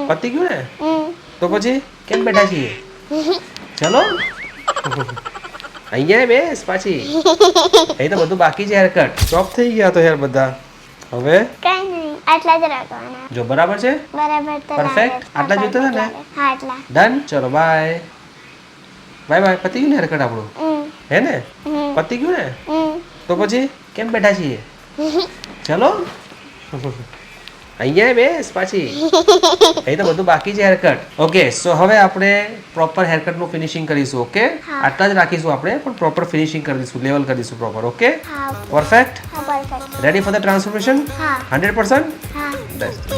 પતી ગયું ને તો પછી કેમ બેઠા છીએ ચલો અહીંયા બેસ પાછી અહીં તો બધું બાકી છે હેરકટ ચોપ થઈ ગયા તો યાર બધા હવે કઈ નહીં આટલા જ રાખવાના જો બરાબર છે બરાબર તો Perfect. આટલા જોઈતા હતા ને? હા આટલા ડન ચલો બાય બાય બાય પતી ગયું ને હેરકટ આપણું હે ને પતી ગયું ને તો પછી કેમ બેઠા છીએ ચલો અહીંયા બેસ પાછી અહીં તો બધું બાકી છે હેરકટ ઓકે સો હવે આપણે પ્રોપર હેરકટનું ફિનિશિંગ કરીશું ઓકે આટલા જ રાખીશું આપણે પણ પ્રોપર ફિનિશિંગ કરી દઈશું લેવલ કરી દઈશું પ્રોપર ઓકે હા પરફેક્ટ હા perfect ready for the transformation હા 100% હા બેસ્ટ